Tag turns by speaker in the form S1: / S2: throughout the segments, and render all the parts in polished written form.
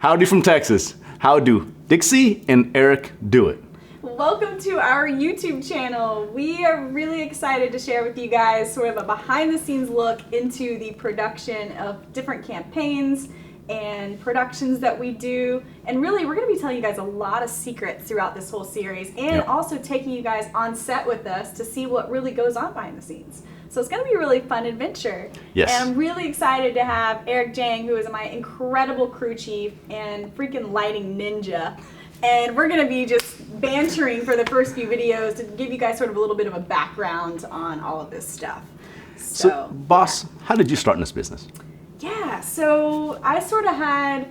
S1: Howdy from Texas. How do Dixie and Eric do it?
S2: Welcome to our YouTube channel. We are really excited to share with you guys sort of a behind the scenes look into the production of different campaigns and productions that we do. And really, we're going to be telling you guys a lot of secrets throughout this whole series, and also taking you guys on set with us to see what really goes on behind the scenes. So it's going to be a really fun adventure.
S1: Yes.
S2: And I'm really excited to have Eric Jang, who is my incredible crew chief and freaking lighting ninja. And we're going to be just bantering for the first few videos to give you guys sort of a little bit of a background on all of this stuff.
S1: So boss, how did you start in this business?
S2: Yeah, so I sort of had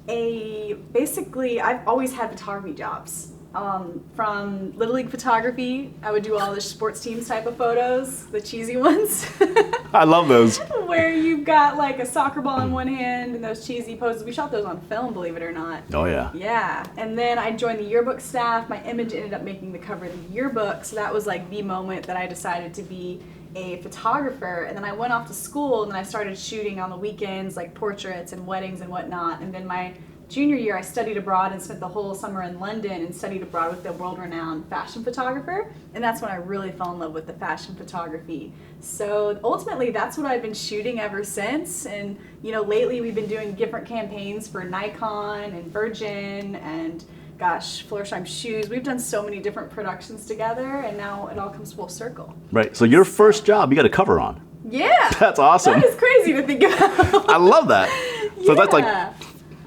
S2: basically I've always had photography jobs. From Little League photography, I would do all the sports teams type of photos, the cheesy ones.
S1: I love those.
S2: Where you've got like a soccer ball in one hand and those cheesy poses. We shot those on film, believe it or not.
S1: Oh yeah.
S2: Yeah, and then I joined the yearbook staff. My image ended up making the cover of the yearbook, so that was like the moment that I decided to be a photographer. And then I went off to school and then I started shooting on the weekends, like portraits and weddings and whatnot. And then my junior year, I studied abroad and spent the whole summer in London and studied abroad with the world-renowned fashion photographer. And that's when I really fell in love with the fashion photography. So ultimately, that's what I've been shooting ever since. And you know, lately we've been doing different campaigns for Nikon and Virgin and gosh, Florsheim shoes. We've done so many different productions together, and now it all comes full circle.
S1: Right. So your first job, you got a cover on.
S2: Yeah.
S1: That's awesome.
S2: That is crazy to think about.
S1: I love that. So that's like,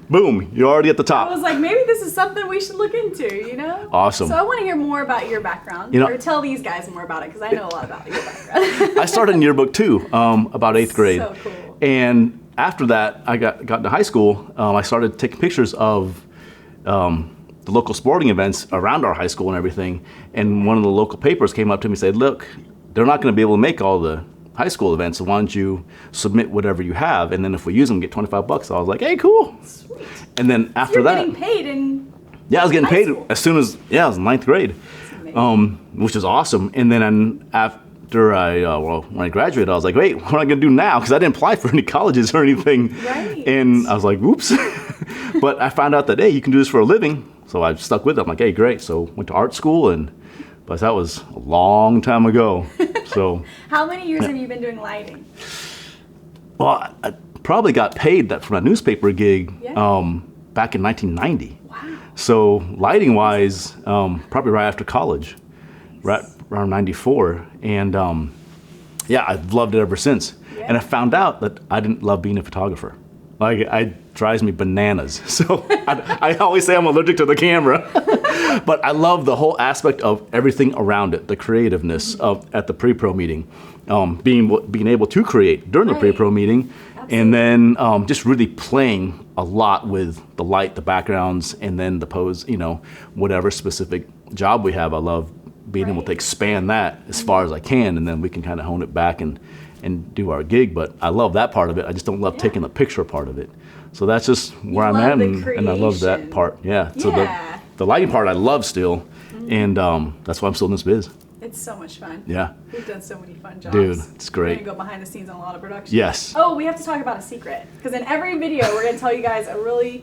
S1: boom, you're already at the top.
S2: I was like, maybe this is something we should look into, you know?
S1: Awesome.
S2: So I want to hear more about your background, or tell these guys more about it, because I know a lot about your background.
S1: I started in yearbook too, about 8th grade.
S2: So cool.
S1: And after that, I got into high school. I started taking pictures of the local sporting events around our high school and everything. And one of the local papers came up to me and said, look, they're not going to be able to make all the high school events, so why don't you submit whatever you have, and then if we use them, get $25. So I was like, hey, cool.
S2: Sweet.
S1: And then after
S2: You're
S1: that,
S2: getting paid in
S1: I was getting paid
S2: school.
S1: as soon as I was in 9th grade, which is awesome. And then after when I graduated, I was like, wait, what am I gonna do now? Because I didn't apply for any colleges or anything.
S2: Right.
S1: And I was like, oops. But I found out that hey, you can do this for a living, so I stuck with it. I'm like, hey, great. So went to art school, but that was a long time ago. So
S2: how many years have you been doing lighting?
S1: Well, I probably got paid that from a newspaper gig back in 1990.
S2: Wow.
S1: So lighting-wise, probably right after college, right around 94. And I've loved it ever since. Yeah. And I found out that I didn't love being a photographer. Like, it drives me bananas. So I always say I'm allergic to the camera. But I love the whole aspect of everything around it, the creativeness at the pre-pro meeting, being able to create during the pre-pro meeting. Absolutely. And then just really playing a lot with the light, the backgrounds, and then the pose, whatever specific job we have. I love being able to expand that as far as I can, and then we can kind of hone it back and do our gig. But I love that part of it. I just don't love taking the picture part of it. So that's just where I'm at, and I love that part. Yeah. So the lighting part I love still, and that's why I'm still in this biz.
S2: It's so much fun.
S1: Yeah.
S2: We've done so many fun jobs.
S1: Dude, it's great.
S2: We're going to go behind the scenes on a lot of productions.
S1: Yes.
S2: Oh, we have to talk about a secret. Because in every video, we're going to tell you guys a really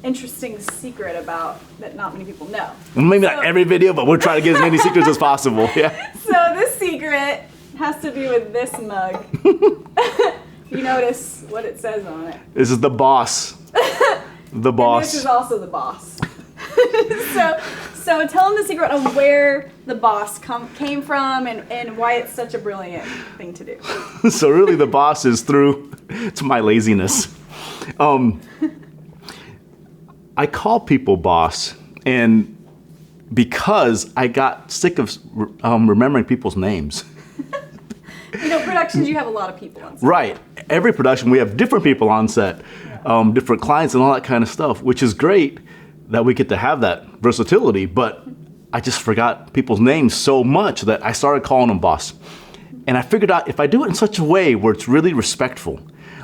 S2: interesting secret about that not many people know.
S1: Well, maybe not every video, but we'll try to get as many secrets as possible. Yeah.
S2: So this secret has to do with this mug. You notice what it says on it.
S1: This is the boss. The boss.
S2: And this is also the boss. So tell them the secret of where the boss came from and why it's such a brilliant thing to do.
S1: So really the boss is through to my laziness. I call people boss, and because I got sick of remembering people's names.
S2: Productions, you have a lot of people on set.
S1: Right. Every production, we have different people on set, different clients and all that kind of stuff, which is great that we get to have that versatility, but I just forgot people's names so much that I started calling them boss. And I figured out if I do it in such a way where it's really respectful,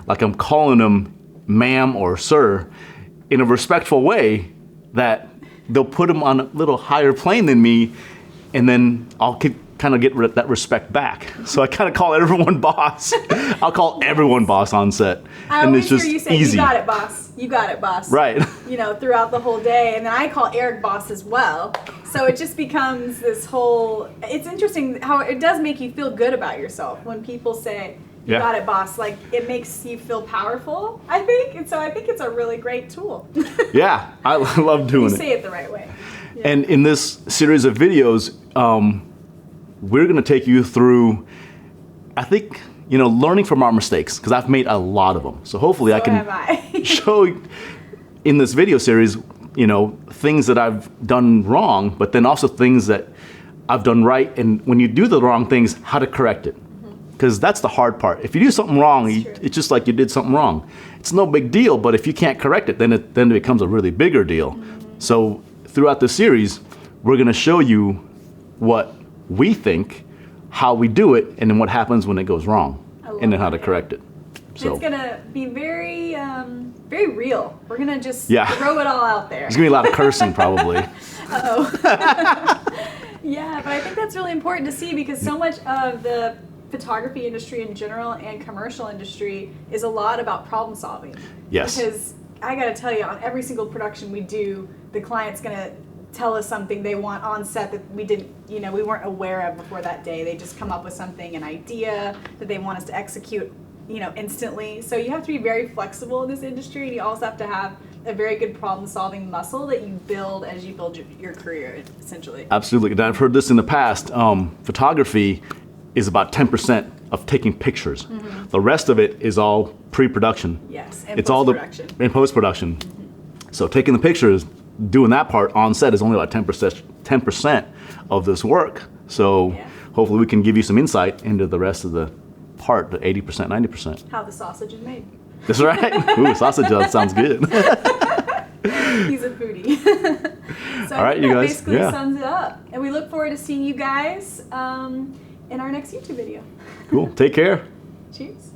S1: like I'm calling them ma'am or sir, in a respectful way, that they'll put them on a little higher plane than me, and then I'll kind of get that respect back. So I kind of call everyone boss. I'll call everyone boss on set.
S2: I
S1: and
S2: always
S1: it's just
S2: hear you say,
S1: easy.
S2: "You got it, boss. You got it, boss."
S1: Right.
S2: You know, throughout the whole day. And then I call Eric boss as well. So it just becomes this whole, it's interesting how it does make you feel good about yourself when people say, "You
S1: Yeah.
S2: got it, boss." Like, it makes you feel powerful, I think. And so I think it's a really great tool.
S1: Yeah, I love doing
S2: You
S1: it.
S2: say it the right way. Yeah.
S1: And in this series of videos, we're going to take you through, I think, learning from our mistakes, because I've made a lot of them. So hopefully I
S2: So
S1: can
S2: have I.
S1: show in this video series, things that I've done wrong, but then also things that I've done right. And when you do the wrong things, how to correct it. Because that's the hard part. If you do something wrong,
S2: True.
S1: it's just like you did something wrong. It's no big deal, but if you can't correct it, then it becomes a really bigger deal. So throughout this series, we're going to show you what we think, how we do it, and then what happens when it goes wrong,
S2: I love
S1: and then how to
S2: that.
S1: correct it. So
S2: It's gonna be very, very real. We're gonna just
S1: Yeah.
S2: throw it all out there.
S1: there's going to be a lot of cursing probably.
S2: Yeah, but I think that's really important to see because so much of the photography industry in general and commercial industry is a lot about problem solving.
S1: Yes.
S2: Because I gotta tell you, on every single production we do, the client's gonna tell us something they want on set that we didn't, we weren't aware of before that day. They just come up with something, an idea that they want us to execute, instantly. So you have to be very flexible in this industry, and you also have to have a very good problem-solving muscle that you build as you build your career, essentially.
S1: Absolutely. And I've heard this in the past. Photography is about 10% of taking pictures. The rest of it is all pre-production.
S2: Yes, and
S1: It's all the
S2: post-production.
S1: in post-production. So taking the pictures, doing that part on set is only about 10% of this work. So
S2: Yeah.
S1: hopefully we can give you some insight into the rest of the part, the 80%, 90%.
S2: How the sausage is made.
S1: That's right. Ooh, sausage sounds good.
S2: He's a foodie. So
S1: All
S2: I
S1: right,
S2: think
S1: you
S2: that
S1: guys.
S2: basically
S1: Yeah.
S2: sums it up. And we look forward to seeing you guys in our next YouTube video.
S1: Cool. Take care.
S2: Cheers.